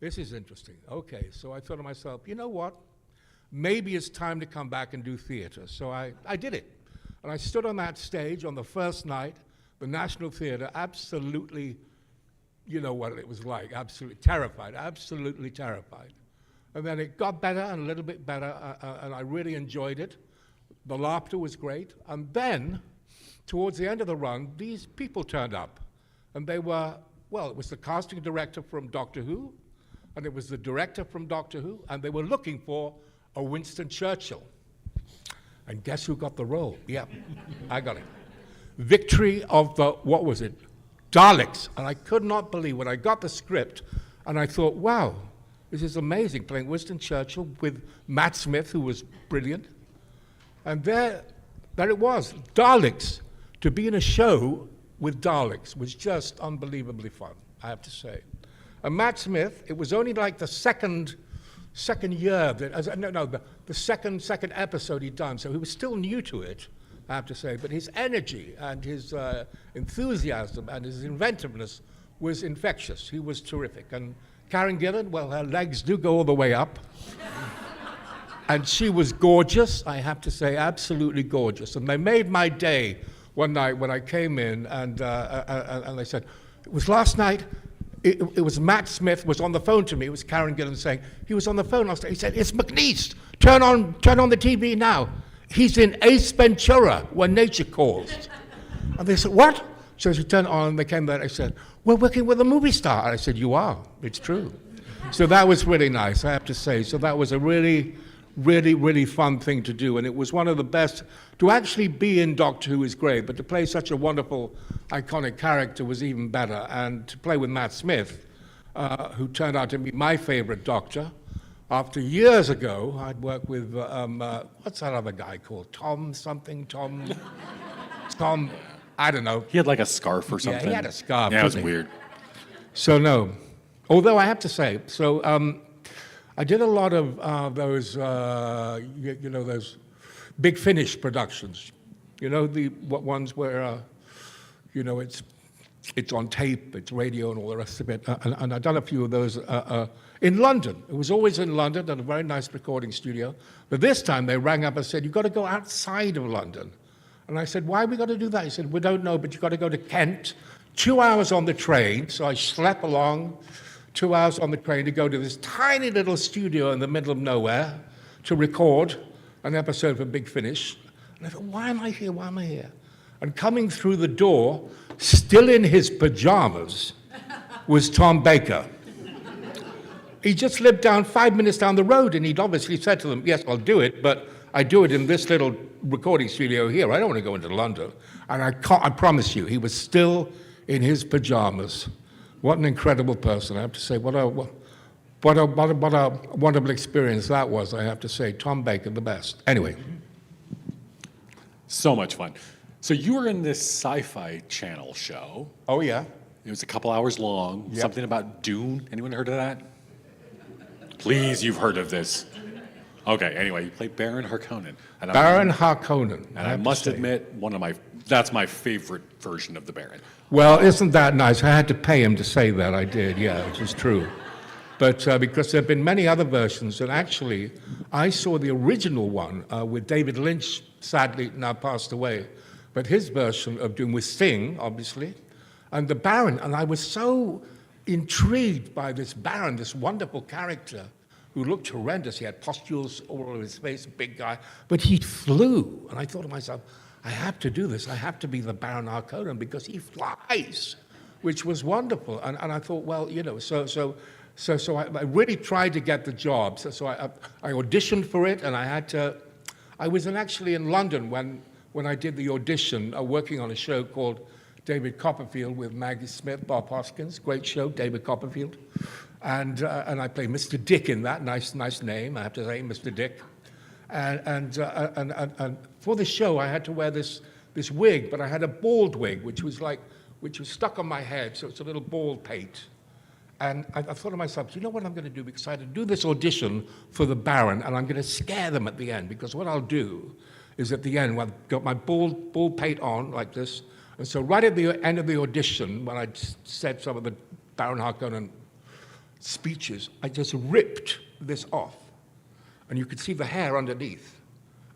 this is interesting. Okay, so I thought to myself, you know what? Maybe it's time to come back and do theater. So I did it. And I stood on that stage on the first night, the National Theater, absolutely, you know what it was like, absolutely absolutely terrified. And then it got better and a little bit better, and I really enjoyed it. The laughter was great. And then, towards the end of the run, these people turned up. And they were, well, it was the casting director from Doctor Who, and it was the director from Doctor Who, and they were looking for a Winston Churchill. And guess who got the role? Yeah, I got it. Victory of the, what was it? Daleks. And I could not believe when I got the script, and I thought, wow, this is amazing, playing Winston Churchill with Matt Smith, who was brilliant. And there it was, Daleks. To be in a show with Daleks was just unbelievably fun, I have to say. And Matt Smith, it was only like the second year, the second episode he'd done, so he was still new to it, I have to say, but his energy and his enthusiasm and his inventiveness was infectious. He was terrific. And Karen Gillan, well, her legs do go all the way up. And she was gorgeous, I have to say, absolutely gorgeous. And they made my day one night when I came in, and they said, it was last night, it was Matt Smith was on the phone to me. It was Karen Gillan saying, he was on the phone last night. He said, it's McNeice, turn on the TV now. He's in Ace Ventura, When Nature Calls. And they said, what? So she turned on, and they came there, and they said, we're working with a movie star. And I said, you are, it's true. So that was really nice, I have to say. So that was a really, really, really fun thing to do. And it was one of the best. To actually be in Doctor Who is great, but to play such a wonderful, iconic character was even better. And to play with Matt Smith, who turned out to be my favorite Doctor. After years ago, I'd worked with, what's that other guy called? Tom, I don't know. He had like a scarf or something. Yeah, he had a scarf. Yeah, it was weird. So no. Although I have to say, so I did a lot of those, those Big Finish productions. You know, the ones where, it's on tape, it's radio and all the rest of it. And I've done a few of those in London. It was always in London, at a very nice recording studio. But this time they rang up and said, you've got to go outside of London. And I said, why have we got to do that? He said, we don't know, but you've got to go to Kent, 2 hours on the train. So I slept along 2 hours on the train to go to this tiny little studio in the middle of nowhere to record an episode of Big Finish. And I thought, why am I here? Why am I here? And coming through the door, still in his pajamas, was Tom Baker. He just lived down 5 minutes down the road, and he'd obviously said to them, yes, I'll do it, but I do it in this little recording studio here. I don't want to go into London. And I promise you, he was still in his pajamas. What an incredible person, I have to say. What a wonderful experience that was, I have to say. Tom Baker, the best. Anyway. So much fun. So you were in this Sci-Fi Channel show. Oh, yeah. It was a couple hours long. Yep. Something about Dune. Anyone heard of that? Please, you've heard of this. Okay, anyway, you played Baron Harkonnen. Baron Harkonnen. And I must admit, that's my favorite version of the Baron. Well, isn't that nice? I had to pay him to say that. I did, yeah, it was true. But because there have been many other versions, and actually, I saw the original one with David Lynch, sadly now passed away, but his version of Dune with Sting, obviously, and the Baron, and I was so intrigued by this Baron, this wonderful character who looked horrendous. He had pustules all over his face, big guy, but he flew. And I thought to myself, I have to do this. I have to be the Baron Harkonnen because he flies, which was wonderful. And I thought, well, so I really tried to get the job. So I auditioned for it, and I was actually in London when I did the audition, working on a show called David Copperfield with Maggie Smith, Bob Hoskins, great show, David Copperfield. And I played Mr. Dick in that, nice name, I have to say, Mr. Dick. And for the show, I had to wear this wig, but I had a bald wig, which was stuck on my head, so it's a little bald pate. And I thought to myself, you know what I'm going to do? Because I had to do this audition for the Baron, and I'm going to scare them at the end, because what I'll do is at the end, when I've got my bald pate on, like this, and so right at the end of the audition, when I'd said some of the Baron Harkonnen speeches, I just ripped this off. And you could see the hair underneath.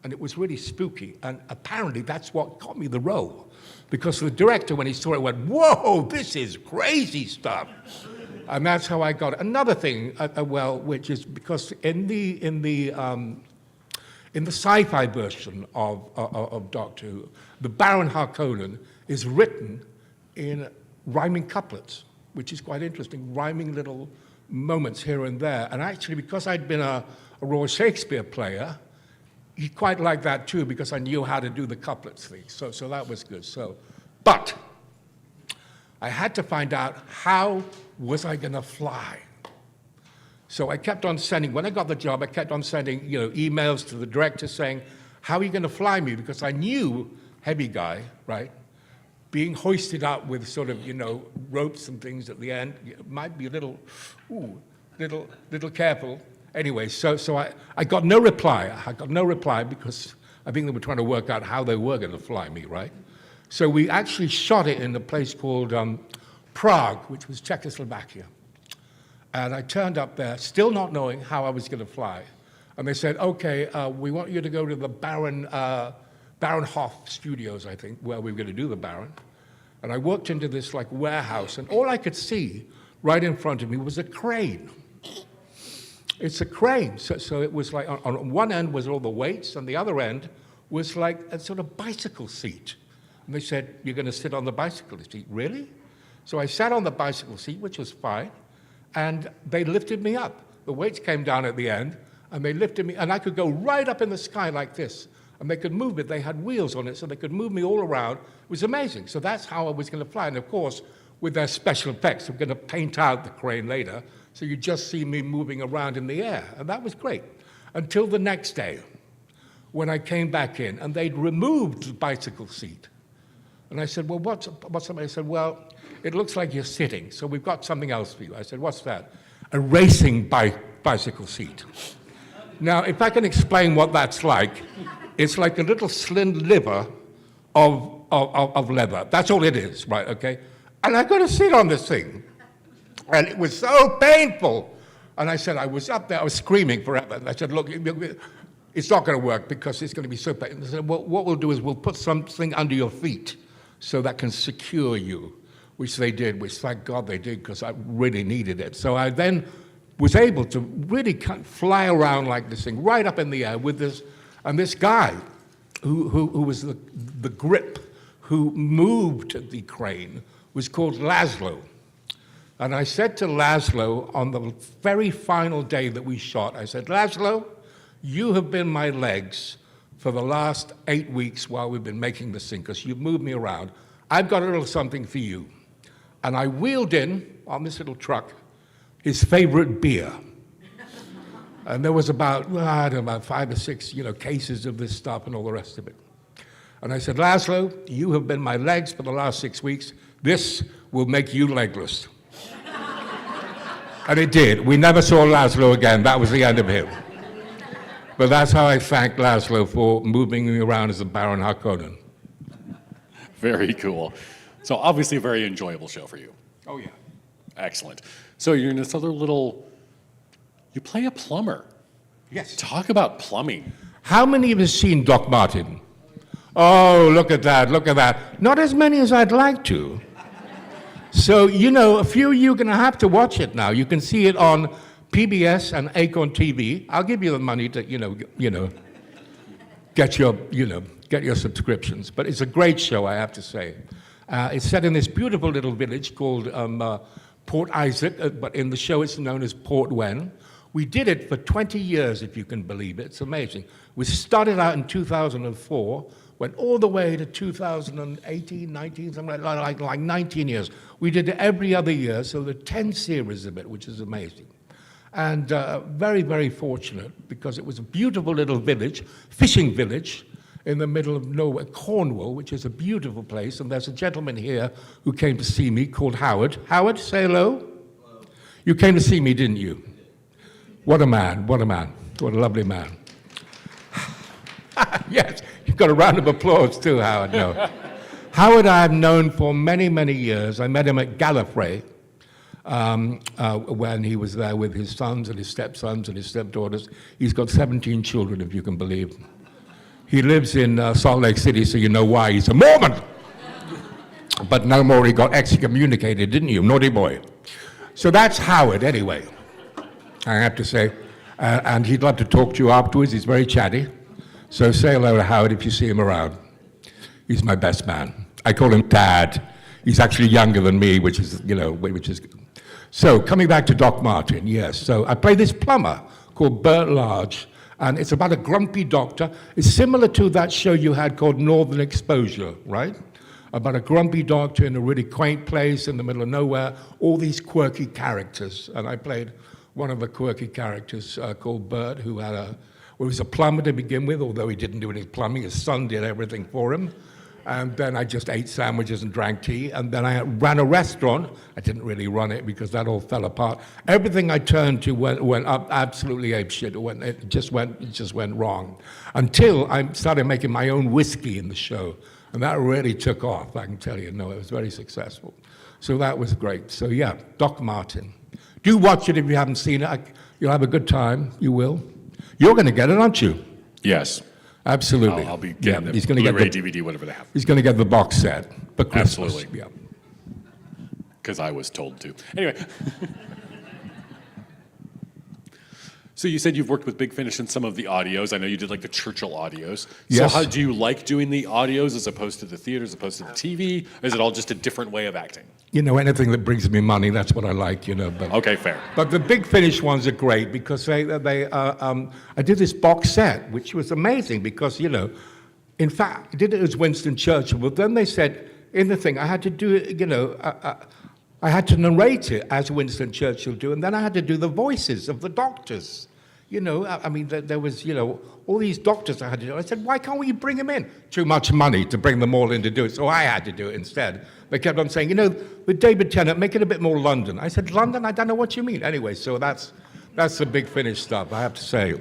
And it was really spooky. And apparently that's what got me the role. Because the director, when he saw it, went, whoa, this is crazy stuff. And that's how I got it. Another thing, which is because in the sci-fi version of Doctor Who, the Baron Harkonnen is written in rhyming couplets, which is quite interesting, rhyming little moments here and there. And actually, because I'd been a Royal Shakespeare player, he quite liked that too, because I knew how to do the couplets thing. So that was good. But I had to find out how was I going to fly. So I kept on sending, when I got the job, I kept on sending emails to the director saying, how are you going to fly me? Because I knew heavy guy, right? Being hoisted up with sort of, ropes and things at the end, it might be a little careful. Anyway, so I got no reply. I got no reply because I think they were trying to work out how they were going to fly me, right? So we actually shot it in a place called Prague, which was Czechoslovakia. And I turned up there, still not knowing how I was going to fly. And they said, okay, we want you to go to the Baron Hoff Studios, I think, where we were going to do the Baron. And I walked into this warehouse, and all I could see right in front of me was a crane. It's a crane. So it was on one end was all the weights, and the other end was like a sort of bicycle seat. And they said, you're going to sit on the bicycle seat. Really? So I sat on the bicycle seat, which was fine, and they lifted me up. The weights came down at the end, and they lifted me, and I could go right up in the sky like this. And they could move it. They had wheels on it, so they could move me all around. It was amazing. So that's how I was going to fly. And of course, with their special effects, I'm going to paint out the crane later, so you just see me moving around in the air. And that was great. Until the next day, when I came back in, and they'd removed the bicycle seat. And I said, well, what's somebody said, well, it looks like you're sitting, so we've got something else for you. I said, what's that? A racing bicycle seat. Now, if I can explain what that's like, it's like a little slim liver of leather. That's all it is, right, okay? And I got to sit on this thing. And it was so painful. And I said, I was up there, I was screaming forever. And I said, look, it's not going to work because it's going to be so painful. They said, well, what we'll do is we'll put something under your feet so that can secure you, which they did, which thank God they did because I really needed it. So I then was able to really fly around like this thing, right up in the air with this. And this guy, who was the grip, who moved the crane, was called Laszlo. And I said to Laszlo on the very final day that we shot, I said, Laszlo, you have been my legs for the last 8 weeks while we've been making this thing, because you've moved me around. I've got a little something for you. And I wheeled in on this little truck his favorite beer. And there was about 5 or 6, cases of this stuff and all the rest of it. And I said, Laszlo, you have been my legs for the last 6 weeks. This will make you legless. And it did. We never saw Laszlo again. That was the end of him. But that's how I thank Laszlo for moving me around as a Baron Harkonnen. Very cool. So obviously a very enjoyable show for you. Oh, yeah. Excellent. So you're in this other you play a plumber. Yes. Talk about plumbing. How many of you have seen Doc Martin? Oh, look at that, look at that. Not as many as I'd like to. So, a few of you are going to have to watch it now. You can see it on PBS and Acorn TV. I'll give you the money to, get your subscriptions. But it's a great show, I have to say. It's set in this beautiful little village called Port Isaac, but in the show it's known as Port Wen. We did it for 20 years, if you can believe it. It's amazing. We started out in 2004, went all the way to 2018, 19, something like 19 years. We did it every other year, so there are 10 series of it, which is amazing. And very, very fortunate, because it was a beautiful little village, fishing village, in the middle of nowhere, Cornwall, which is a beautiful place. And there's a gentleman here who came to see me called Howard. Howard, say hello. Hello. You came to see me, didn't you? What a man, what a man, what a lovely man. Yes, you've got a round of applause too, Howard. No. Howard I've known for many, many years. I met him at Gallifrey, when he was there with his sons and his stepsons and his stepdaughters. He's got 17 children, if you can believe. He lives in Salt Lake City, so you know why. He's a Mormon. But no more, he got excommunicated, didn't you? Naughty boy. So that's Howard, anyway, I have to say. And he'd love to talk to you afterwards. He's very chatty. So say hello to Howard if you see him around. He's my best man. I call him Dad. He's actually younger than me, which is, which is good. So coming back to Doc Martin, yes. So I play this plumber called Bert Large, and it's about a grumpy doctor. It's similar to that show you had called Northern Exposure, right? About a grumpy doctor in a really quaint place in the middle of nowhere, all these quirky characters. And I played one of the quirky characters called Bert, who was a plumber to begin with, although he didn't do any plumbing. His son did everything for him. And then I just ate sandwiches and drank tea. And then I ran a restaurant. I didn't really run it because that all fell apart. Everything I turned to went up absolutely apeshit. It just went wrong. Until I started making my own whiskey in the show. And that really took off, I can tell you. No, it was very successful. So that was great. So yeah, Doc Martin. Do watch it if you haven't seen it. You'll have a good time. You will. You're going to get it, aren't you? Yes. Absolutely. I'll be getting he's going to get Blu-ray, DVD, whatever they have. He's going to get the box set for Christmas. Absolutely. Yeah. Because I was told to. Anyway. So you said you've worked with Big Finish in some of the audios. I know you did like the Churchill audios. Yes. So how do you like doing the audios as opposed to the theater, as opposed to the TV? Or is it all just a different way of acting? Anything that brings me money, that's what I like, But, okay, fair. But the Big Finish ones are great because I did this box set, which was amazing because, in fact, I did it as Winston Churchill, but then they said, in the thing, I had to do it, I had to narrate it as Winston Churchill do, and then I had to do the voices of the doctors. There was, all these doctors I had to do. I said, why can't we bring them in? Too much money to bring them all in to do it, so I had to do it instead. They kept on saying, with David Tennant, make it a bit more London. I said, London? I don't know what you mean. Anyway, so that's the Big Finish stuff, I have to say.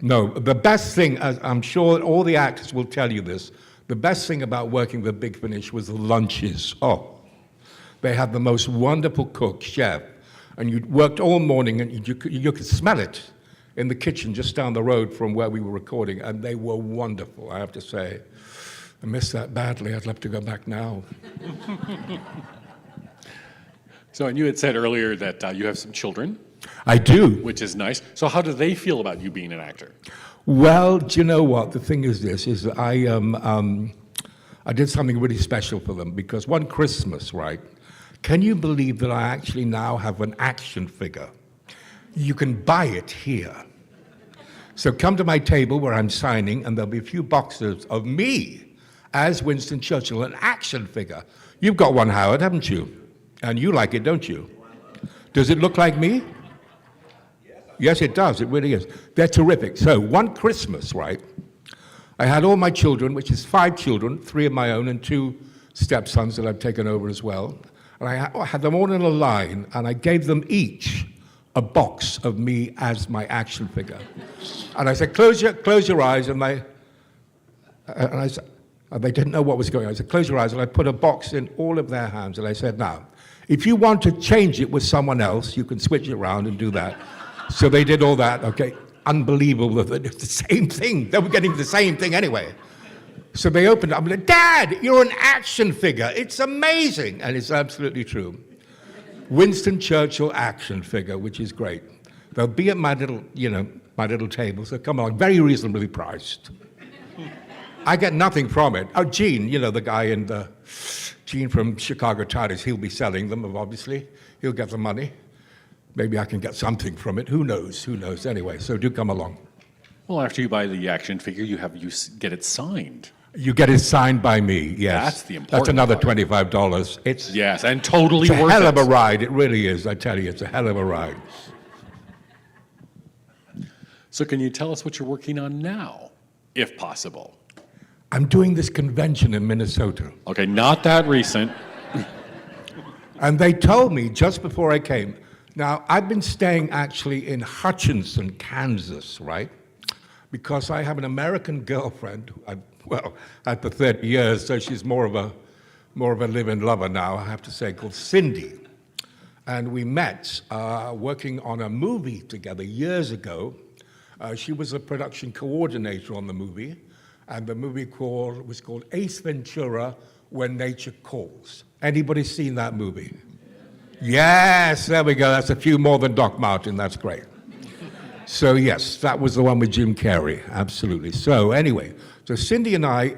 No, the best thing, as I'm sure all the actors will tell you this, the best thing about working with Big Finish was the lunches. Oh, they had the most wonderful cook, chef, and you worked all morning and you could smell it in the kitchen just down the road from where we were recording, and they were wonderful, I have to say. I miss that badly. I'd love to go back now. So, and you had said earlier that you have some children. I do. Which is nice. So how do they feel about you being an actor? Well, do you know what? The thing is this, is that I did something really special for them because one Christmas, right, can you believe that I actually now have an action figure? You can buy it here. So come to my table where I'm signing, and there'll be a few boxes of me as Winston Churchill, an action figure. You've got one, Howard, haven't you? And you like it, don't you? Does it look like me? Yes, it does. It really is. They're terrific. So one Christmas, right, I had all my children, which is 5 children, 3 of my own and 2 stepsons that I've taken over as well. And I had them all in a line, and I gave them each a box of me as my action figure. And I said, close your eyes, and they didn't know what was going on. I said, close your eyes, and I put a box in all of their hands, and I said, now, if you want to change it with someone else, you can switch it around and do that. So they did all that, okay? Unbelievable that it's the same thing. They were getting the same thing anyway. So they opened it up, I'm like, Dad, you're an action figure. It's amazing. And it's absolutely true. Winston Churchill action figure, which is great. They'll be at my little table, so come along, very reasonably priced. I get nothing from it. Oh, Gene, the guy Gene from Chicago Titles, he'll be selling them, obviously. He'll get the money. Maybe I can get something from it. Who knows? Anyway, so do come along. Well, after you buy the action figure, you get it signed. You get it signed by me, yes. That's the important That's another part. $25. Yes, and totally worth it. It's a hell of a it. ride. It really is. I tell you, it's a hell of a ride. So can you tell us what you're working on now, if possible? I'm doing this convention in Minnesota. Okay, not that recent. And they told me just before I came, now I've been staying actually in Hutchinson, Kansas, right? Because I have an American girlfriend who I've had for 30 years, so she's more of a live-in lover now, I have to say, called Cindy. And we met working on a movie together years ago. She was a production coordinator on the movie, and the movie was called Ace Ventura: When Nature Calls. Anybody seen that movie? Yes, there we go. That's a few more than Doc Martin. That's great. So yes, that was the one with Jim Carrey. Absolutely. So anyway, so Cindy and I,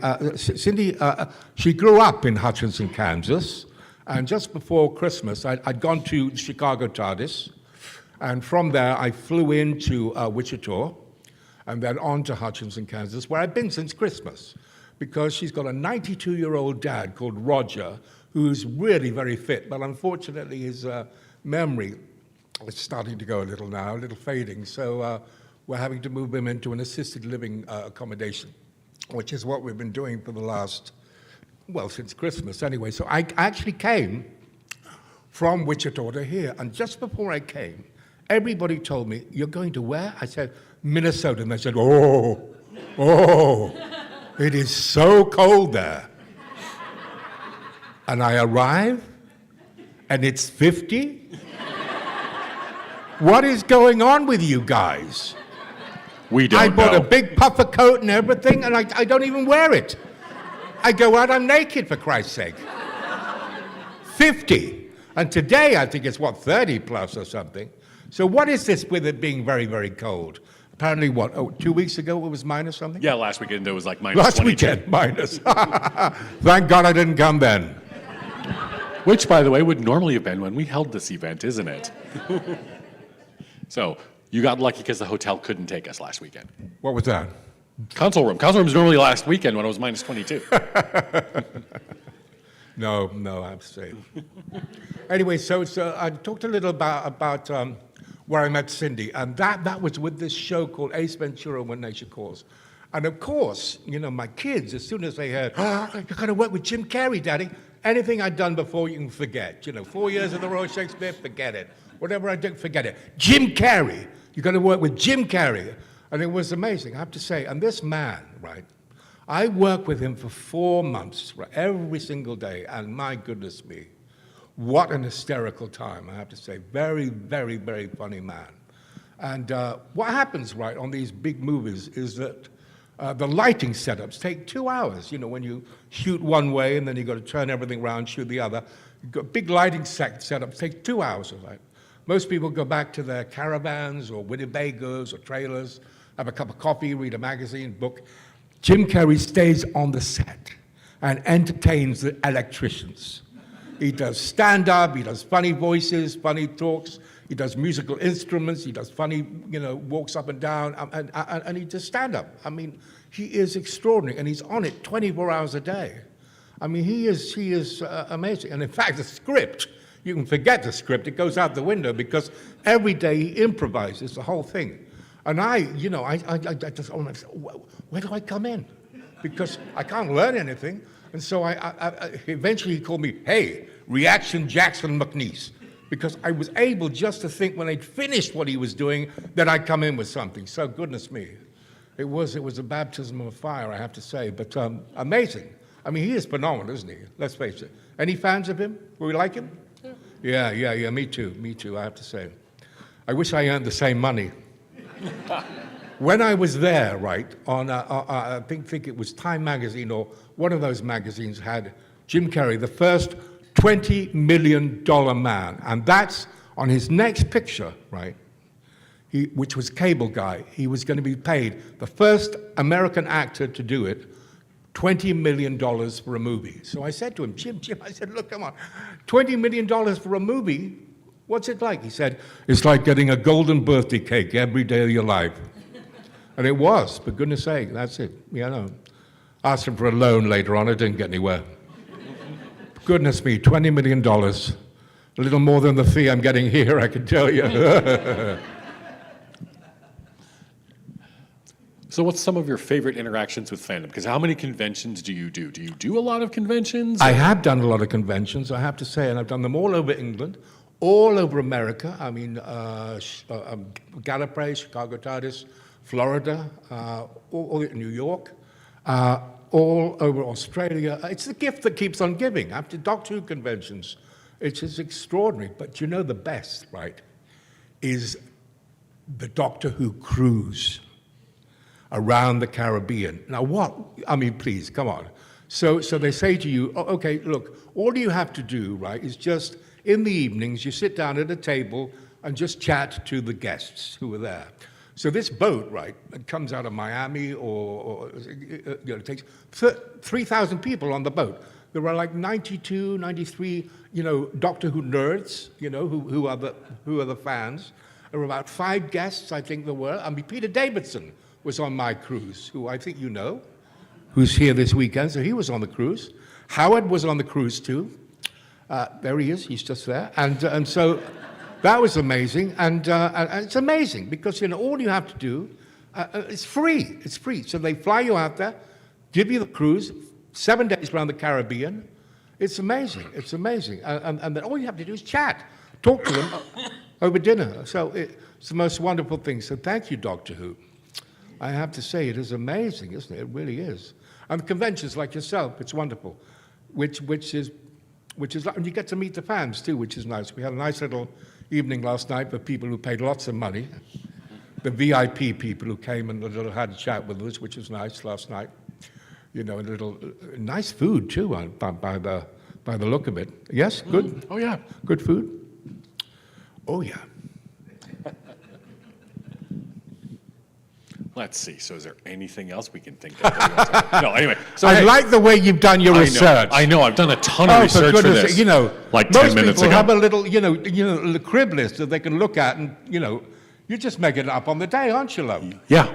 she grew up in Hutchinson, Kansas, and just before Christmas, I'd gone to Chicago TARDIS, and from there I flew into Wichita, and then on to Hutchinson, Kansas, where I've been since Christmas, because she's got a 92-year-old dad called Roger, who's really very fit, but unfortunately his memory is starting to go a little now, a little fading, so we're having to move him into an assisted living accommodation, which is what we've been doing for the last, well, since Christmas anyway. So I actually came from Wichita to here, and just before I came, everybody told me, "You're going to where?" I said, "Minnesota," and they said, oh, it is so cold there. And I arrive, and it's 50? What is going on with you guys? We don't know. I bought a big puffer coat and everything, and I don't even wear it. I go out, I'm naked, for Christ's sake. 50. And today, I think it's, 30 plus or something. So what is this with it being very, very cold? Apparently, 2 weeks ago it was minus something? Yeah, last weekend it was like minus Last 22. weekend, minus. Thank God I didn't come then. Which, by the way, would normally have been when we held this event, isn't it? So, you got lucky because the hotel couldn't take us last weekend. What was that? Console room. Console room is normally last weekend when it was minus 22. No, I have to say. Anyway, so I talked a little about where I met Cindy, and that was with this show called Ace Ventura: When Nature Calls. And of course, my kids, as soon as they heard, you're going to work with Jim Carrey, Daddy, anything I'd done before you can forget. 4 years at the Royal Shakespeare, forget it. Whatever I did, forget it. Jim Carrey, you're going to work with Jim Carrey. And it was amazing, I have to say. And this man, right, I worked with him for 4 months, right, every single day, and my goodness me, what an hysterical time, I have to say. Very, very, very funny man. And what happens, right, on these big movies is that the lighting setups take 2 hours. When you shoot one way and then you've got to turn everything around, shoot the other. You've got big lighting setups take 2 hours of that. Most people go back to their caravans or Winnebagos or trailers, have a cup of coffee, read a magazine, book. Jim Carrey stays on the set and entertains the electricians. He does stand-up, he does funny voices, funny talks, he does musical instruments, he does funny, walks up and down, and he does stand-up. I mean, he is extraordinary, and he's on it 24 hours a day. I mean, he is amazing. And in fact, the script, you can forget the script, it goes out the window, because every day he improvises the whole thing. And I just, where do I come in? Because I can't learn anything. And so eventually he called me, hey, Reaction Jackson McNeice. Because I was able just to think when I'd finished what he was doing, that I'd come in with something. So goodness me, it was a baptism of fire, I have to say, but amazing. I mean, he is phenomenal, isn't he? Let's face it. Any fans of him? Will we like him? Yeah, me too, I have to say. I wish I earned the same money. When I was there, right, on, I think it was Time magazine or one of those magazines had Jim Carrey, the first $20 million man. And that's on his next picture, right, which was Cable Guy. He was going to be paid, the first American actor to do it, $20 million for a movie. So I said to him, Jim, I said, look, come on, $20 million for a movie? What's it like? He said, it's like getting a golden birthday cake every day of your life. And it was, for goodness sake, that's it. Asked him for a loan later on, it didn't get anywhere. Goodness me, $20 million. A little more than the fee I'm getting here, I can tell you. So what's some of your favorite interactions with fandom? Because how many conventions do you do? Do you do a lot of conventions? I have done a lot of conventions, I have to say, and I've done them all over England, all over America. I mean, Gallifrey, Chicago TARDIS, Florida, all New York, all over Australia. It's the gift that keeps on giving. I've done Doctor Who conventions It's just extraordinary. But you know the best, right, is the Doctor Who cruise around the Caribbean. Now what, I mean, please, come on. So they say to you, oh, okay, look, all you have to do, right, is just in the evenings, you sit down at a table and just chat to the guests who are there. So this boat, right, it comes out of Miami or it takes 3,000 people on the boat. There are like 92, 93, Doctor Who nerds, who are the fans. There were about 5 guests, I think there were. I mean, Peter Davidson was on my cruise, who I think you know, who's here this weekend, so he was on the cruise. Howard was on the cruise too. There he is, he's just there. And so that was amazing, and it's amazing because, all you have to do, it's free, So they fly you out there, give you the cruise, 7 days around the Caribbean. It's amazing, and then all you have to do is chat, talk to them over dinner. So it's the most wonderful thing. So thank you, Doctor Who. I have to say, it is amazing, isn't it? It really is. And conventions like yourself, it's wonderful, which is, and you get to meet the fans too, which is nice. We had a nice little evening last night for people who paid lots of money, the VIP people who came and had a chat with us, which was nice last night. A little nice food too, by the look of it. Yes, good. Oh yeah, good food. Oh yeah. Let's see. So is there anything else we can think of? No, anyway. So I like the way you've done your research. I know. I've done a ton of research for this. Like 10 minutes ago. Most people have a little, a crib list that they can look at, and you just make it up on the day, aren't you, love? Yeah.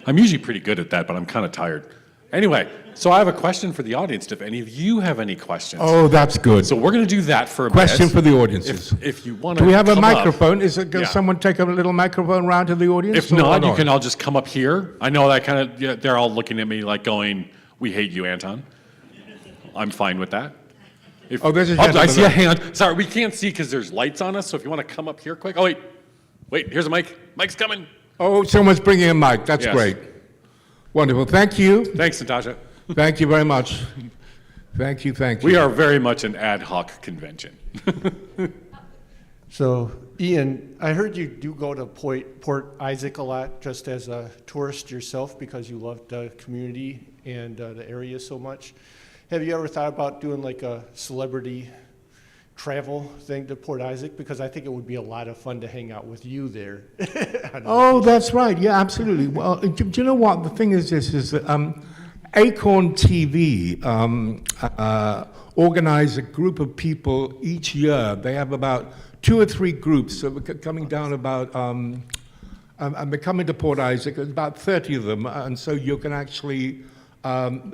I'm usually pretty good at that, but I'm kind of tired. Anyway, so I have a question for the audience. If any of you have any questions. Oh, that's good. So we're going to do that for a question bit. for the audiences. If you want to. Do we have a come microphone? Up, Can someone take a little microphone around to the audience? If not, you can all just come up here. I know that kind of, they're all looking at me like going, "We hate you, Anton." I'm fine with that. There's a hand. I see a hand. Sorry, we can't see because there's lights on us. So if you want to come up here quick. Oh, wait, here's a mic. Mic's coming. Oh, someone's bringing a mic. That's great. Wonderful. Thank you. Thanks, Natasha. Thank you very much. Thank you. We are very much an ad hoc convention. So, Ian, I heard you do go to Port Isaac a lot just as a tourist yourself because you love the community and the area so much. Have you ever thought about doing like a celebrity travel thing to Port Isaac? Because I think it would be a lot of fun to hang out with you there. Oh, that's right. Yeah, absolutely. Well, do you know what? The thing is this, is that Acorn TV organize a group of people each year. They have about 2 or 3 groups coming down about, and they're coming to Port Isaac. There's about 30 of them, and so you can actually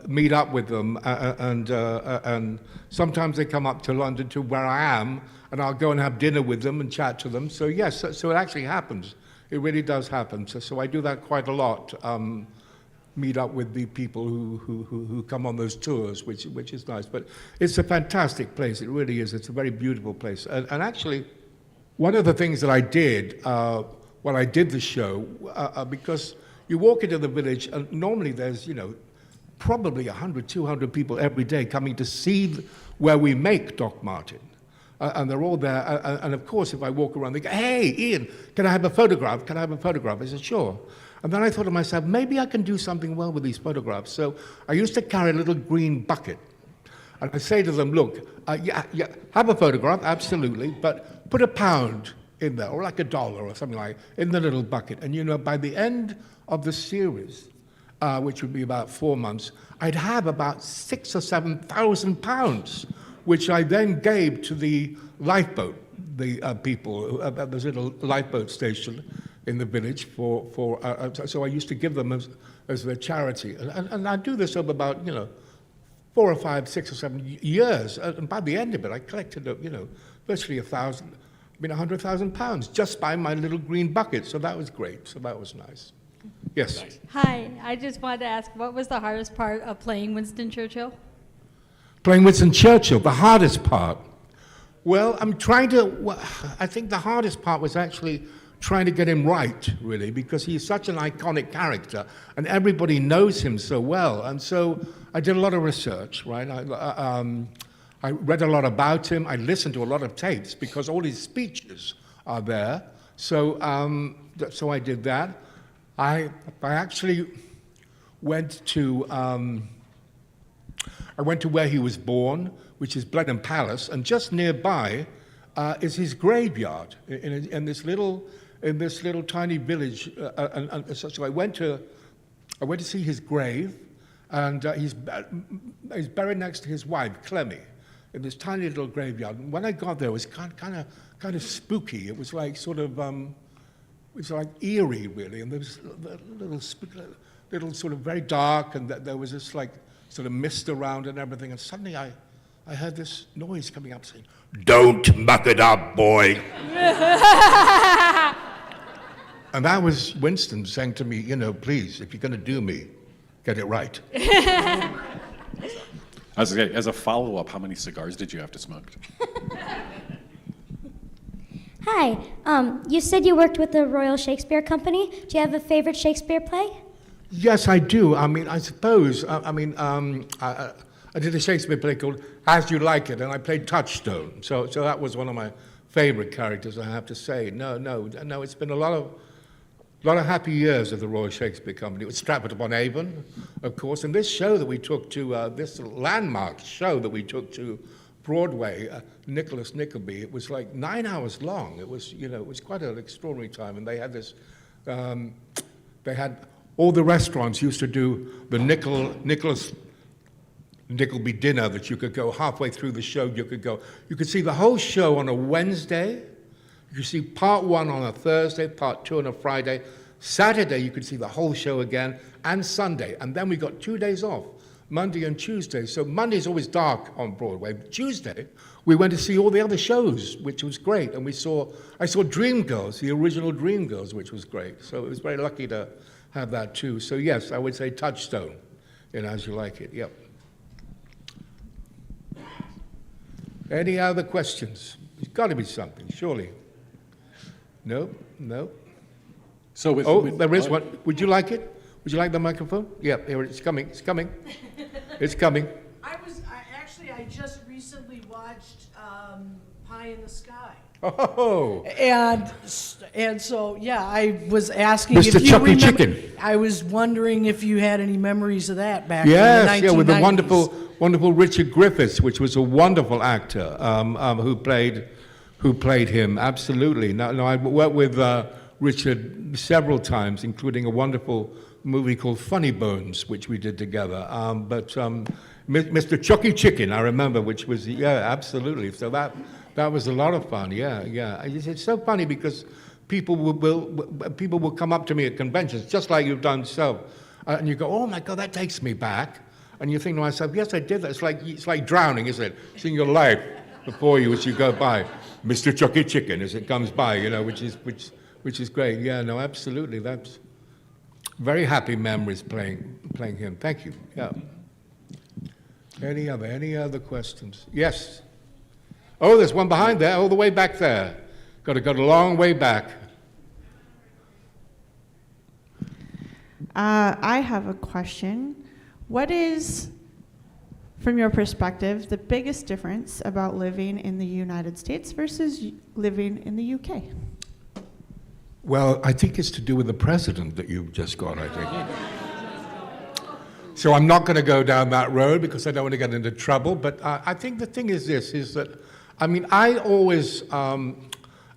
meet up with them, and sometimes they come up to London to where I am, and I'll go and have dinner with them and chat to them. So yes, so it actually happens. It really does happen. So I do that quite a lot. Meet up with the people who come on those tours, which is nice. But it's a fantastic place. It really is. It's a very beautiful place. And actually, one of the things that I did when I did the show, because you walk into the village, and normally there's, probably 100, 200 people every day coming to see where we make Doc Martin. And they're all there. And of course, if I walk around, they go, "Hey, Ian, can I have a photograph? Can I have a photograph?" I said, "Sure." And then I thought to myself, maybe I can do something well with these photographs. So I used to carry a little green bucket. And I say to them, look, yeah, have a photograph, absolutely, but put £1 in there, or like $1 or something like that, in the little bucket. And by the end of the series, which would be about 4 months, I'd have about £6,000 or £7,000, which I then gave to the lifeboat, the people at this little lifeboat station in the village so I used to give them as their charity. And I do this over about, 4 or 5, 6 or 7 years. And by the end of it, I collected, virtually £100,000 just by my little green bucket. So that was great. So that was nice. Yes. Nice. Hi, I just wanted to ask, what was the hardest part of playing Winston Churchill? Playing Winston Churchill, the hardest part. Well, I think the hardest part was actually trying to get him right, really, because he's such an iconic character, and everybody knows him so well. And so I did a lot of research, right? I read a lot about him. I listened to a lot of tapes because all his speeches are there. So, so I did that. I actually went to where he was born, which is Blenheim Palace, and just nearby is his graveyard in this little tiny village. So I went to see his grave, and he's buried next to his wife, Clemmy, in this tiny little graveyard. And when I got there, it was kind of spooky. It was like sort of, it was like eerie, really. And there was little sort of very dark, and there was this like sort of mist around and everything. And suddenly I heard this noise coming up saying, "Don't muck it up, boy." And that was Winston saying to me, please, if you're going to do me, get it right. As a follow-up, how many cigars did you have to smoke? Hi. You said you worked with the Royal Shakespeare Company. Do you have a favorite Shakespeare play? Yes, I do. I mean, I suppose. I did a Shakespeare play called As You Like It, and I played Touchstone. So that was one of my favorite characters, I have to say. No, it's been a lot of happy years of the Royal Shakespeare Company. It was Stratford-upon-Avon, of course, and this show that we took to, this landmark show that we took to Broadway, Nicholas Nickleby, it was like 9 hours long. It was, it was quite an extraordinary time, and they had this, they had, all the restaurants used to do the Nicholas Nickleby dinner that you could go halfway through the show, you could see the whole show on a Wednesday. You could see part one on a Thursday, part two on a Friday. Saturday, you could see the whole show again, and Sunday. And then we got 2 days off, Monday and Tuesday. So Monday's always dark on Broadway. Tuesday, we went to see all the other shows, which was great. And I saw Dreamgirls, the original Dreamgirls, which was great. So it was very lucky to have that too. So yes, I would say Touchstone in As You Like It, yep. Any other questions? There's got to be something, surely. No. So there is one. Would you like it? Would you like the microphone? Yeah, here it's coming. It's coming. It's coming. I just recently watched Pie in the Sky. Oh. And so, yeah, I was asking Mr. if you Chucky remember. Chicken. I was wondering if you had any memories of that back in the 1990s. Yes, yeah, with the wonderful Richard Griffiths, which was a wonderful actor who played him. Absolutely. No, I worked with Richard several times, including a wonderful movie called Funny Bones, which we did together. But Mr. Chucky Chicken, I remember, which was, yeah, absolutely. So that was a lot of fun. Yeah. It's so funny because people will come up to me at conventions, just like you've done so, and you go, "Oh my God, that takes me back." And you think to myself, yes, I did that. It's like drowning, isn't it? Seeing your life before you as you go by. Mr. Chucky Chicken as it comes by, which is great. Yeah, no, absolutely. That's very happy memories playing him. Thank you. Yeah. Any other questions? Yes. Oh, there's one behind there, all the way back there. Got to go a long way back. I have a question. What is, from your perspective, the biggest difference about living in the United States versus living in the UK? Well, I think it's to do with the president that you've just got, I think. So I'm not going to go down that road because I don't want to get into trouble, but I think the thing is this, is that, I mean, I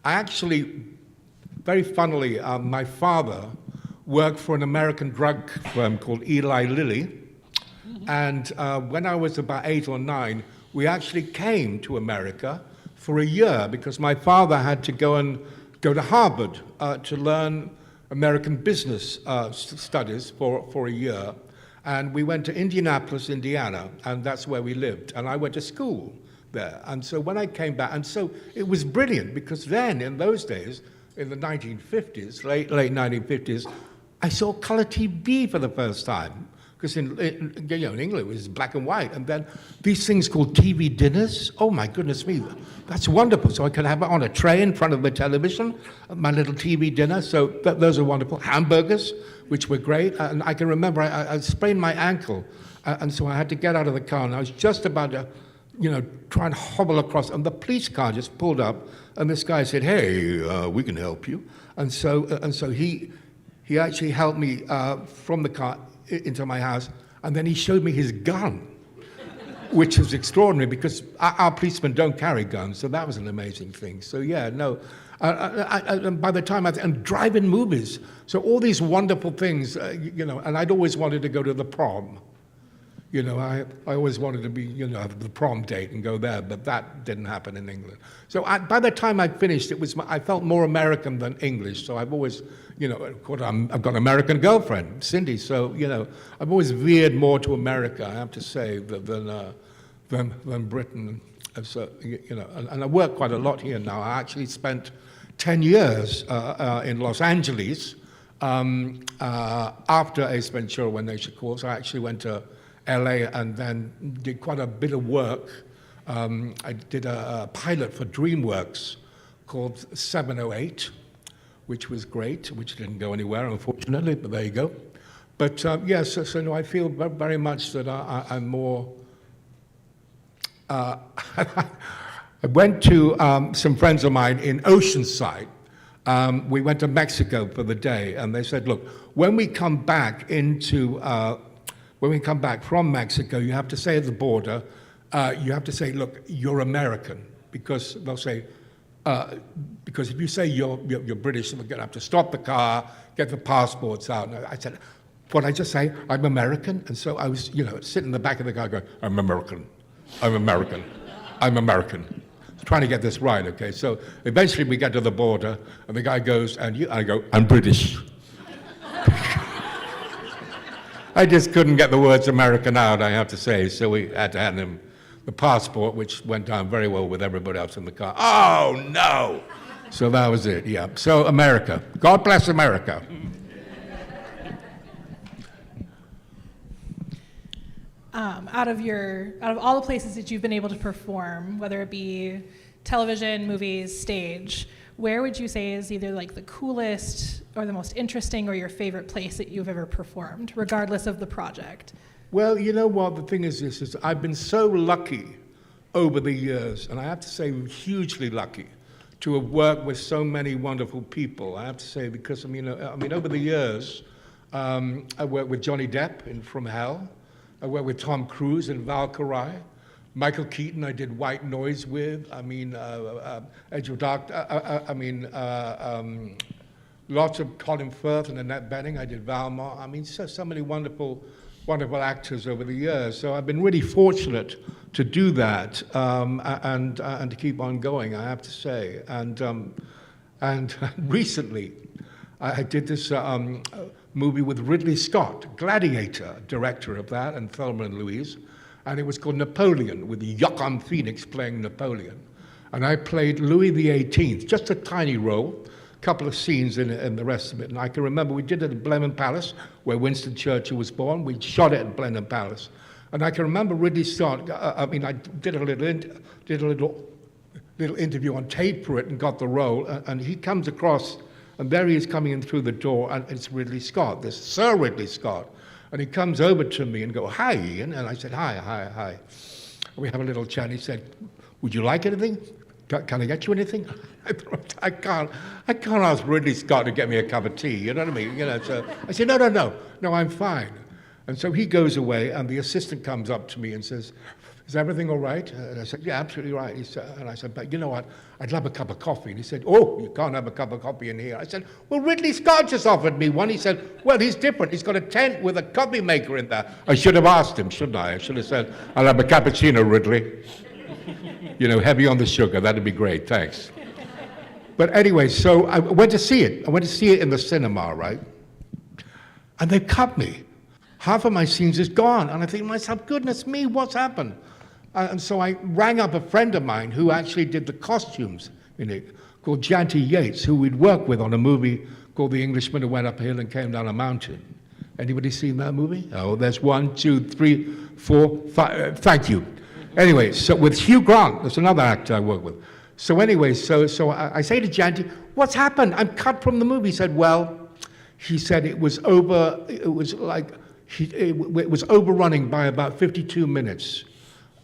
actually, very funnily, my father worked for an American drug firm called Eli Lilly. And when I was about 8 or 9, we actually came to America for a year because my father had to go to Harvard to learn American business studies for a year. And we went to Indianapolis, Indiana, and that's where we lived. And I went to school there. And so when I came back, and so it was brilliant because then, in those days, in the 1950s, late 1950s, I saw color TV for the first time. Because in England it was black and white, and then these things called TV dinners. Oh my goodness me, that's wonderful. So I could have it on a tray in front of the television, my little TV dinner. So those are wonderful. Hamburgers, which were great. And I can remember I sprained my ankle, and so I had to get out of the car, and I was just about trying to hobble across, and the police car just pulled up, and this guy said, "Hey, we can help you." And so he actually helped me from the car into my house, and then he showed me his gun, which was extraordinary because our policemen don't carry guns, so that was an amazing thing. So yeah, no. And by the time and drive-in movies, so all these wonderful things, and I'd always wanted to go to the prom. I always wanted to be, have the prom date and go there, but that didn't happen in England. So by the time I finished, I felt more American than English. So I've always, of course, I've got an American girlfriend, Cindy. So I've always veered more to America, I have to say, than Britain. So and I work quite a lot here now. I actually spent 10 years in Los Angeles after Ace Ventura: When Nature Calls. I actually went to LA and then did quite a bit of work. I did a pilot for DreamWorks called 708, which was great, which didn't go anywhere, unfortunately, but there you go. But yes, so no, I feel very much that I'm more... I went to some friends of mine in Oceanside. We went to Mexico for the day, and they said, look, when we come back from Mexico, you have to say at the border, you have to say, look, you're American, because they'll say, because if you say you're British, we're going to have to stop the car, get the passports out. And I said, what I just say, I'm American? And so I was, sitting in the back of the car going, I'm American, I'm American, I'm American. Trying to get this right, okay? So eventually we get to the border, and the guy goes, I go, I'm British. I just couldn't get the words American out, I have to say, so we had to hand him the passport, which went down very well with everybody else in the car. Oh, no! So that was it, yeah. So America. God bless America. Out of all the places that you've been able to perform, whether it be television, movies, stage, where would you say is either like the coolest or the most interesting or your favorite place that you've ever performed, regardless of the project? Well, you know what, the thing is this, is I've been so lucky over the years, and I have to say hugely lucky, to have worked with so many wonderful people. I have to say, because over the years, I worked with Johnny Depp in From Hell. I worked with Tom Cruise in Valkyrie. Michael Keaton I did White Noise with. Edge of Dark. Lots of Colin Firth and Annette Bening. I did Valmont. So many wonderful actors over the years. So I've been really fortunate to do that and to keep on going, I have to say. And recently, I did this movie with Ridley Scott, Gladiator, director of that, and Thelma and Louise, and it was called Napoleon, with Joaquin Phoenix playing Napoleon. And I played Louis XVIII, just a tiny role, a couple of scenes in it and the rest of it. And I can remember we did it at Blenheim Palace, where Winston Churchill was born. We shot it at Blenheim Palace. And I can remember Ridley Scott, I did a little interview on tape for it and got the role, and he comes across, and there he is coming in through the door, and it's Ridley Scott, this Sir Ridley Scott. And he comes over to me and goes, "Hi, Ian." And I said, hi. We have a little chat. And he said, "Would you like anything? Can I get you anything?" I can't ask Ridley Scott to get me a cup of tea, you know what I mean? So I said, no, I'm fine. And so he goes away, and the assistant comes up to me and says, "Is everything all right?" And I said, "Yeah, absolutely right." And I said, "But you know what? I'd love a cup of coffee." And he said, "Oh, you can't have a cup of coffee in here." I said, "Well, Ridley Scott just offered me one." He said, "Well, he's different. He's got a tent with a coffee maker in there." I should have asked him, shouldn't I? I should have said, "I'll have a cappuccino, Ridley. Heavy on the sugar. That'd be great. Thanks." But anyway, so I went to see it. I went to see it in the cinema, right? And they cut me. Half of my scenes is gone. And I think to myself, goodness me, what's happened? And so I rang up a friend of mine who actually did the costumes in it, called Janty Yates, who we'd worked with on a movie called The Englishman Who Went Up a Hill and Came Down a Mountain. Anybody seen that movie? Oh, there's 1, 2, 3, 4, 5. Thank you. Anyway, so with Hugh Grant, there's another actor I work with. So anyway, so I say to Janty, "What's happened? I'm cut from the movie." He said, "Well," he said, it was overrunning by about 52 minutes.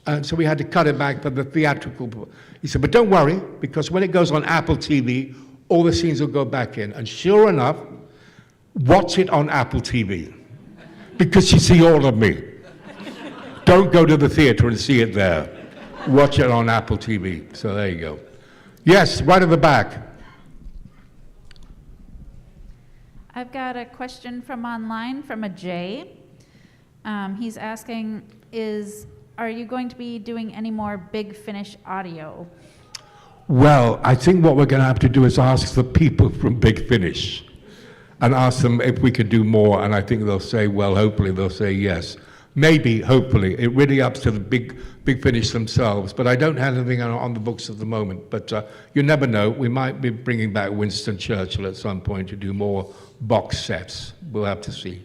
And so we had to cut it back for the theatrical. He said, but don't worry, because when it goes on Apple TV, all the scenes will go back in. And sure enough, watch it on Apple TV, because you see all of me. Don't go to the theater and see it there. Watch it on Apple TV. So there you go. Yes, right at the back. I've got a question from online from a Jay. He's asking, are you going to be doing any more Big Finish audio? Well, I think what we're going to have to do is ask the people from Big Finish and ask them if we could do more, and I think they'll say, well, hopefully they'll say yes. Maybe, hopefully. It really up to the Big Finish themselves, but I don't have anything on the books at the moment. But you never know. We might be bringing back Winston Churchill at some point to do more box sets. We'll have to see.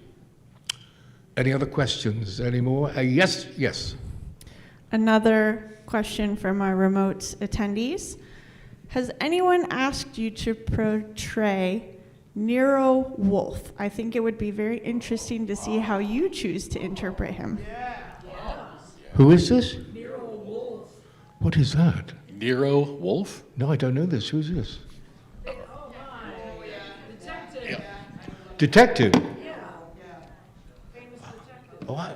Any other questions? Any more? Yes, yes. Another question from our remote attendees. Has anyone asked you to portray Nero Wolfe? I think it would be very interesting to see how you choose to interpret him. Who is this? Nero Wolfe. What is that? Nero Wolfe? No, I don't know this. Who's this? Detective? Yeah. Famous detective. Oh,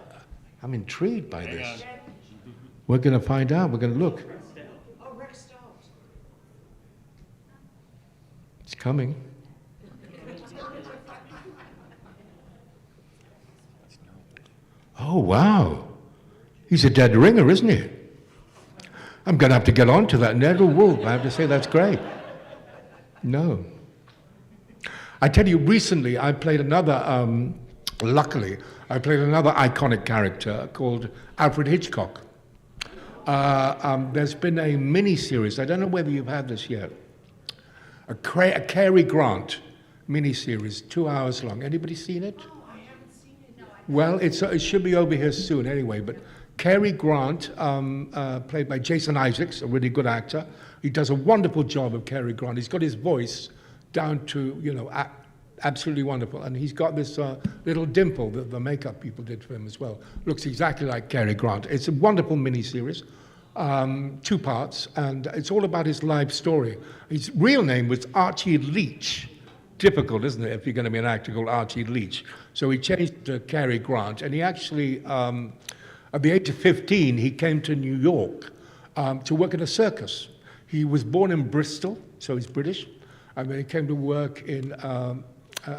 I'm intrigued by this. We're going to find out. We're going to look. Oh, Rex Stout. It's coming. Oh, wow. He's a dead ringer, isn't he? I'm going to have to get on to that. Nero Wolfe, I have to say, that's great. No. I tell you, recently I played another, luckily, I played another iconic character called Alfred Hitchcock. There's been a mini-series, I don't know whether you've had this yet, a Cary Grant mini-series, 2 hours long. Anybody seen it? Well, it should be over here soon anyway, but Cary Grant, played by Jason Isaacs, a really good actor. He does a wonderful job of Cary Grant. He's got his voice down to, you know, absolutely wonderful. And he's got this little dimple that the makeup people did for him as well. Looks exactly like Cary Grant. It's a wonderful miniseries, 2 parts, and it's all about his life story. His real name was Archie Leach. Difficult, isn't it, if you're going to be an actor called Archie Leach? So he changed to Cary Grant, and he actually, at the age of 15, he came to New York to work in a circus. He was born in Bristol, so he's British, and then he came to work in, and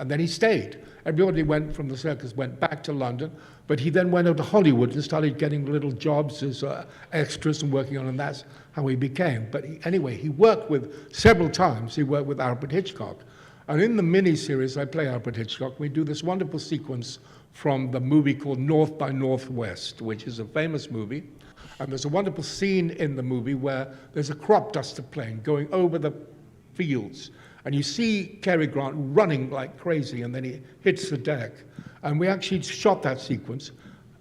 then he stayed. Everybody went from the circus, went back to London, but he then went over to Hollywood and started getting little jobs as extras and working on, and that's how he became. But anyway, he worked with, several times, he worked with Alfred Hitchcock. And in the mini-series, I play Alfred Hitchcock. We do this wonderful sequence from the movie called North by Northwest, which is a famous movie. And there's a wonderful scene in the movie where there's a crop duster plane going over the fields. And you see Cary Grant running like crazy, and then he hits the deck. And we actually shot that sequence.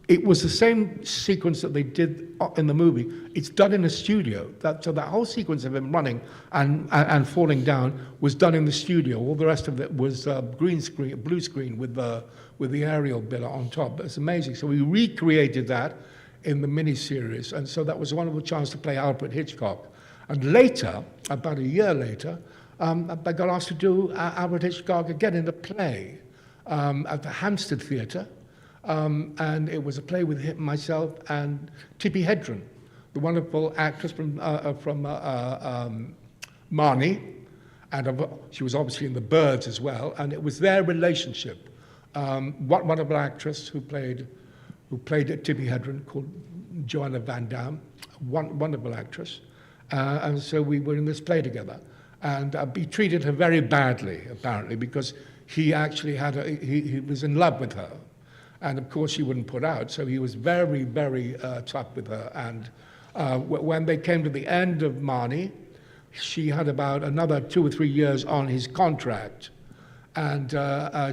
It was the same sequence that they did in the movie. It's done in a studio. So that whole sequence of him running and falling down was done in the studio. All the rest of it was green screen, blue screen with the aerial bit on top. It's amazing. So we recreated that in the miniseries, and so that was a wonderful chance to play Alfred Hitchcock. And later, about a year later, I got asked to do Alfred Hitchcock again in a play at the Hampstead Theatre. And it was a play with him, myself, and Tippi Hedren, the wonderful actress from Marnie, and she was obviously in The Birds as well. And it was their relationship. Wonderful actress who played Tippi Hedren, called Joanna Van Dam, wonderful actress. And so we were in this play together, and he treated her very badly, apparently, because he actually he was in love with her. And of course she wouldn't put out, so he was very, very tough with her. And when they came to the end of Marnie, she had about another 2 or 3 years on his contract. And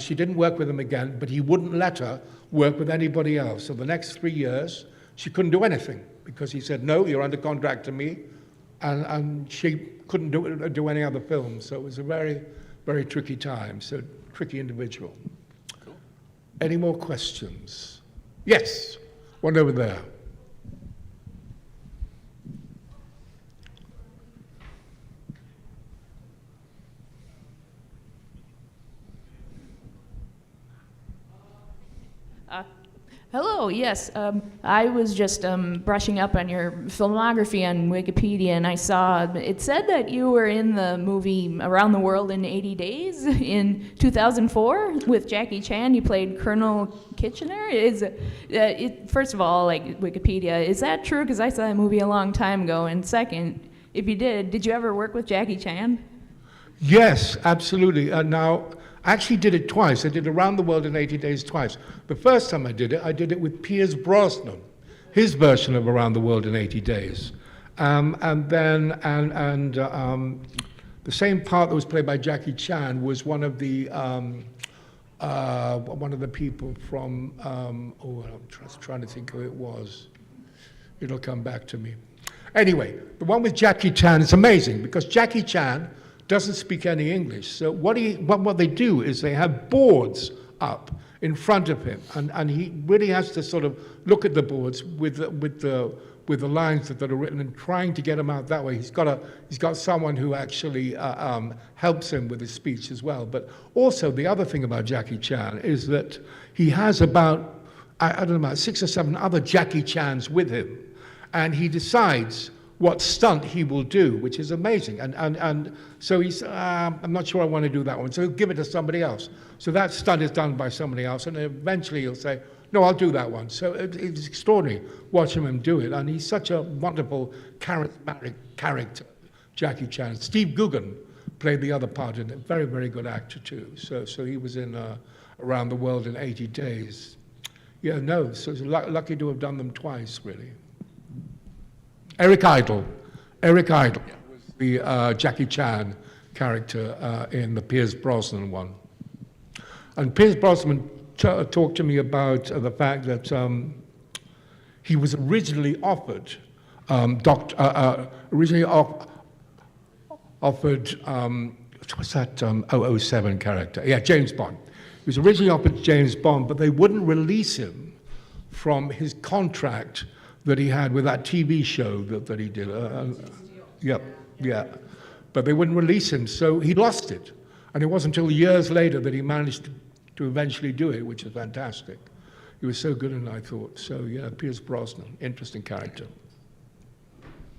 she didn't work with him again, but he wouldn't let her work with anybody else. So the next 3 years, she couldn't do anything, because he said, no, you're under contract to me. And she couldn't do any other films. So it was a very, very tricky time, so tricky individual. Any more questions? Yes, one over there. Hello, yes. I was just brushing up on your filmography on Wikipedia, and I saw it said that you were in the movie Around the World in 80 Days in 2004 with Jackie Chan. You played Colonel Kitchener. First of all, like Wikipedia, is that true? Because I saw that movie a long time ago. And second, if you did you ever work with Jackie Chan? Yes, absolutely. Now, I actually did it twice. I did Around the World in 80 Days twice. The first time I did it with Pierce Brosnan, his version of Around the World in 80 Days. And then the same part that was played by Jackie Chan was one of the people from, I'm trying to think who it was. It'll come back to me. Anyway, the one with Jackie Chan is amazing because Jackie Chan doesn't speak any English. So what they do is they have boards up in front of him, and he really has to sort of look at the boards with the lines that are written and trying to get them out that way. He's got someone who actually helps him with his speech as well. But also the other thing about Jackie Chan is that he has about, I don't know, about 6 or 7 other Jackie Chans with him, and he decides what stunt he will do, which is amazing. And so he's, I'm not sure I want to do that one, so he'll give it to somebody else. So that stunt is done by somebody else, and eventually he'll say, no, I'll do that one. So it's extraordinary watching him do it, and he's such a wonderful, charismatic character, Jackie Chan. Steve Coogan played the other part in it, very, very good actor too. So he was in Around the World in 80 Days. Yeah, no, so lucky to have done them twice, really. Eric Idle was the Jackie Chan character in the Pierce Brosnan one. And Pierce Brosnan talked to me about the fact that he was originally offered, what's that 007 character? Yeah, James Bond. He was originally offered James Bond, but they wouldn't release him from his contract that he had with that TV show that he did. Yeah. But they wouldn't release him, so he lost it. And it wasn't until years later that he managed to eventually do it, which is fantastic. He was so good in it, I thought. So, yeah, Pierce Brosnan, interesting character.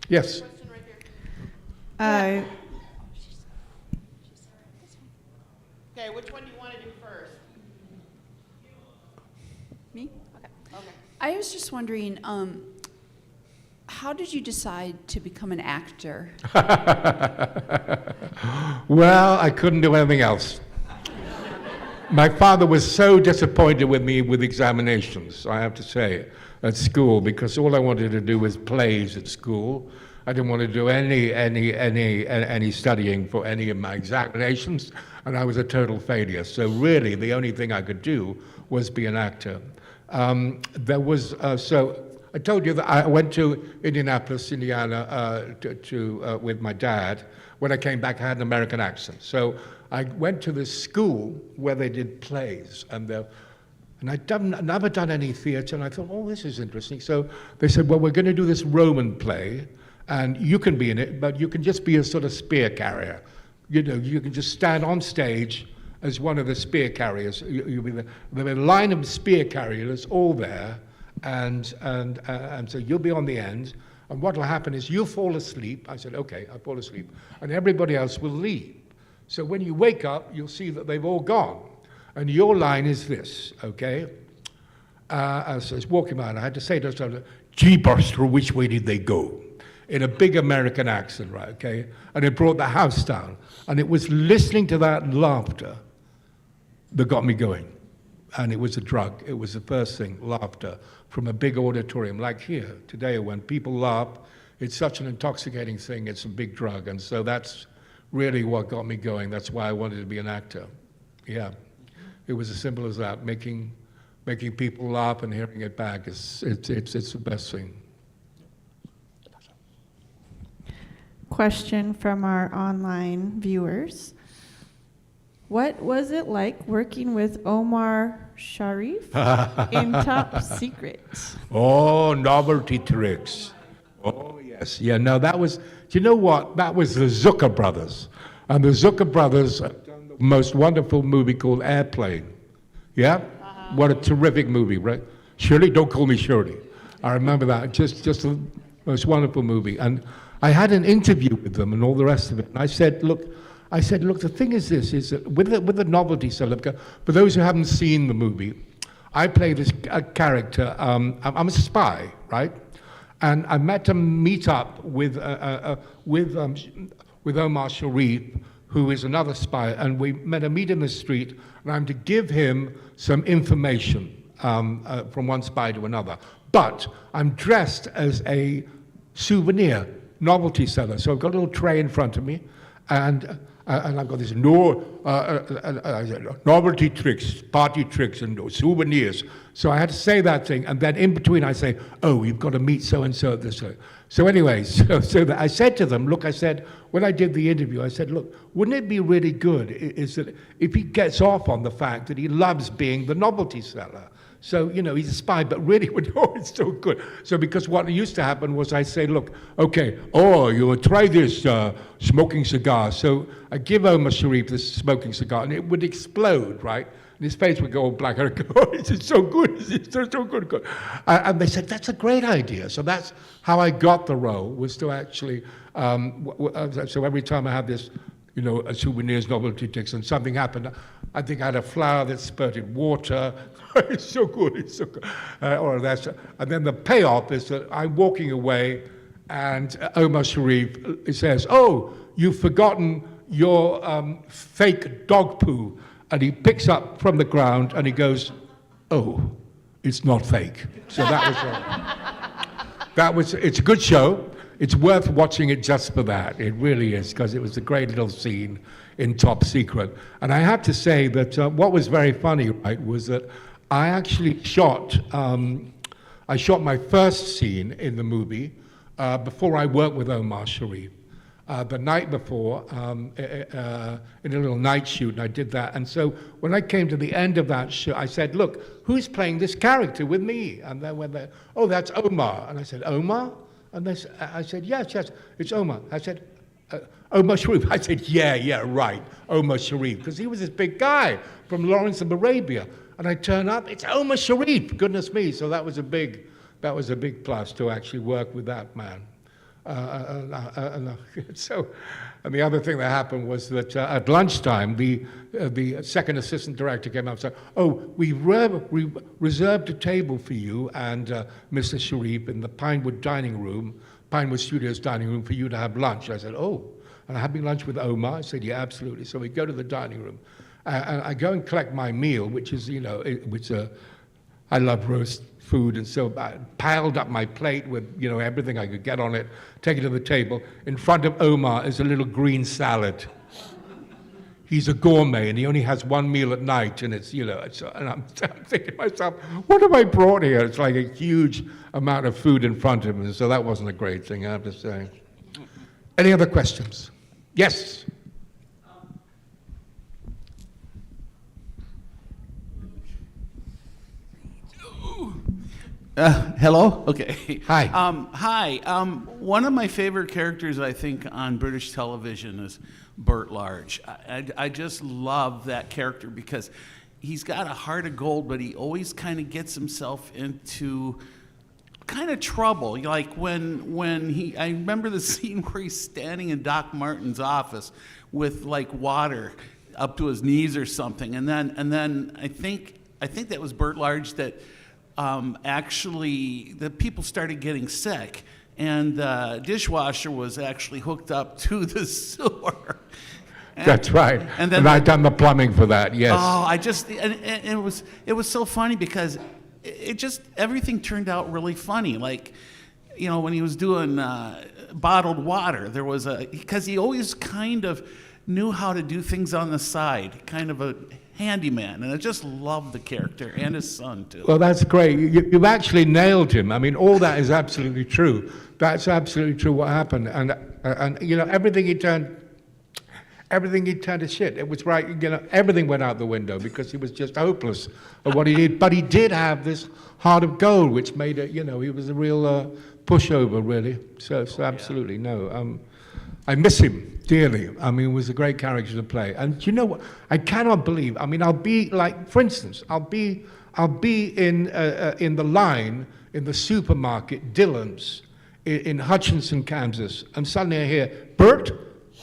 Yes? Uh, Okay, which one do you want to do first? Me? Okay. I was just wondering, how did you decide to become an actor? Well, I couldn't do anything else. My father was so disappointed with me with examinations, I have to say, at school, because all I wanted to do was plays at school. I didn't want to do any studying for any of my examinations, and I was a total failure. So really, the only thing I could do was be an actor. So I told you that I went to Indianapolis, Indiana, with my dad. When I came back, I had an American accent. So I went to this school where they did plays, and I'd never done any theater, and I thought, oh, this is interesting. So they said, well, we're going to do this Roman play, and you can be in it, but you can just be a sort of spear carrier. You know, you can just stand on stage as one of the spear carriers. You'll be there'll be a line of spear carriers all there, and so you'll be on the end, and what will happen is you'll fall asleep. I said, okay, I'll fall asleep, and everybody else will leave. So when you wake up, you'll see that they've all gone, and your line is this, okay? As I was walking by, I had to say to myself, "Jeepers, which way did they go?" In a big American accent, right, okay? And it brought the house down. And it was listening to that laughter that got me going. And it was a drug. It was the first thing, laughter, from a big auditorium like here today. When people laugh, it's such an intoxicating thing. It's a big drug. And so that's really what got me going. That's why I wanted to be an actor. Yeah. It was as simple as that. Making people laugh and hearing it back, it's the best thing. Question from our online viewers. What was it like working with Omar Sharif in Top Secret? Oh, novelty tricks. Oh, yes. Yeah, no, that was, do you know what? That was the Zucker brothers. And the Zucker brothers have done the most wonderful movie called Airplane. Yeah? What a terrific movie, right? Shirley, don't call me Shirley. I remember that, just the most wonderful movie. And I had an interview with them and all the rest of it. And I said, look, the thing is this, is that with the novelty seller, for those who haven't seen the movie, I play this character, I'm a spy, right? And I met to meet up with Omar Sharif, who is another spy, and we met to meet in the street, and I'm to give him some information from one spy to another. But I'm dressed as a souvenir novelty seller. So I've got a little tray in front of me, and I've got this novelty tricks, party tricks, and souvenirs. So I had to say that thing, and then in between I say, oh, you've got to meet so-and-so at this. So anyway, so I said to them, look, I said, when I did the interview, I said, look, wouldn't it be really good is that if he gets off on the fact that he loves being the novelty seller? So, you know, he's a spy, but really, it's so good. So because what used to happen was I say, look, okay, you will try this smoking cigar. So I give Omar Sharif this smoking cigar, and it would explode, right? And his face would go all black, and I'd go, oh, this is so good, so good. And they said, that's a great idea. So that's how I got the role, was to actually, so every time I have this, you know, a souvenirs, novelty ticks, and something happened, I think I had a flower that spurted water. It's so good, and then the payoff is that I'm walking away, and Omar Sharif says, oh, you've forgotten your fake dog poo. And he picks up from the ground, and he goes, oh, it's not fake. So it's a good show. It's worth watching it just for that. It really is, because it was a great little scene in Top Secret. And I have to say that what was very funny, right, was that I actually shot my first scene in the movie before I worked with Omar Sharif. The night before, in a little night shoot, and I did that. And so when I came to the end of that shoot, I said, look, who's playing this character with me? And then when they, oh, that's Omar. And I said, Omar? And I said, yes, it's Omar. I said, Omar Sharif. I said, yeah, right, Omar Sharif, because he was this big guy from Lawrence of Arabia. And I turn up, it's Omar Sharif, goodness me. So that was a big plus to actually work with that man. And the other thing that happened was that at lunchtime, the second assistant director came up and said, oh, we reserved a table for you and Mr. Sharif in the Pinewood Studios dining room for you to have lunch. I said, oh, and having lunch with Omar? I said, yeah, absolutely. So we go to the dining room. And I go and collect my meal, which is, you know, I love roast food, and so I piled up my plate with, you know, everything I could get on it, take it to the table. In front of Omar is a little green salad. He's a gourmet, and he only has one meal at night, and it's, you know, and I'm thinking to myself, what have I brought here? It's like a huge amount of food in front of him, and so that wasn't a great thing, I have to say. Any other questions? Yes? Hello? Okay. Hi. Hi. One of my favorite characters, I think, on British television is Bert Large. I just love that character because he's got a heart of gold, but he always kind of gets himself into kind of trouble. Like I remember the scene where he's standing in Doc Martin's office with like water up to his knees or something, and then I think that was Bert Large that. Actually, the people started getting sick, and the dishwasher was actually hooked up to the sewer. That's right. And I'd done the plumbing for that, yes. Oh, it was so funny because everything turned out really funny. Like, you know, when he was doing bottled water, because he always kind of knew how to do things on the side, kind of a handyman, and I just love the character and his son too. Well, that's great. You've actually nailed him. I mean, all that is absolutely true. That's absolutely true what happened, and you know, everything he turned to shit. It was right. You know, everything went out the window because he was just hopeless at what he did. But he did have this heart of gold, which made it. You know, he was a real pushover, really. So absolutely no. I miss him dearly. I mean, it was a great character to play. And you know what? I cannot believe, I mean, I'll be like, for instance, I'll I'll be in the line in the supermarket, Dillon's, in Hutchinson, Kansas, and suddenly I hear, Bert?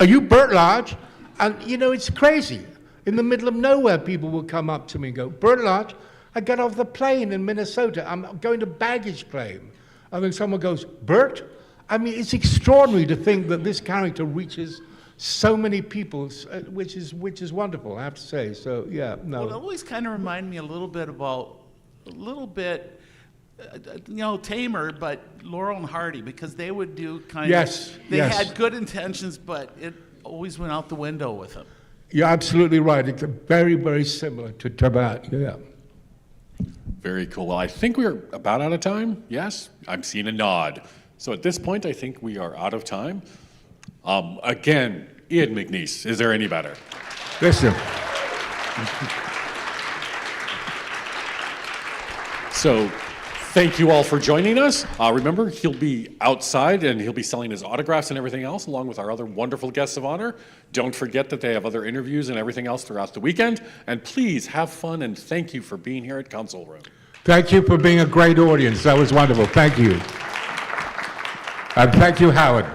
Are you Bert Large? And, you know, it's crazy. In the middle of nowhere, people will come up to me and go, Bert Large, I got off the plane in Minnesota. I'm going to baggage claim. And then someone goes, Bert? I mean, it's extraordinary to think that this character reaches so many people, which is wonderful, I have to say. So, yeah, no. Well, it always kind of reminded me a little bit about, Tamer, but Laurel and Hardy, because they would do they had good intentions, but it always went out the window with them. You're absolutely right. It's very, very similar to that, yeah. Very cool. Well, I think we're about out of time. Yes, I'm seeing a nod. So at this point, I think we are out of time. Again, Ian McNeice, is there any better? Listen. So thank you all for joining us. Remember, he'll be outside and he'll be selling his autographs and everything else along with our other wonderful guests of honor. Don't forget that they have other interviews and everything else throughout the weekend. And please have fun and thank you for being here at Council Room. Thank you for being a great audience. That was wonderful. Thank you. And thank you, Howard.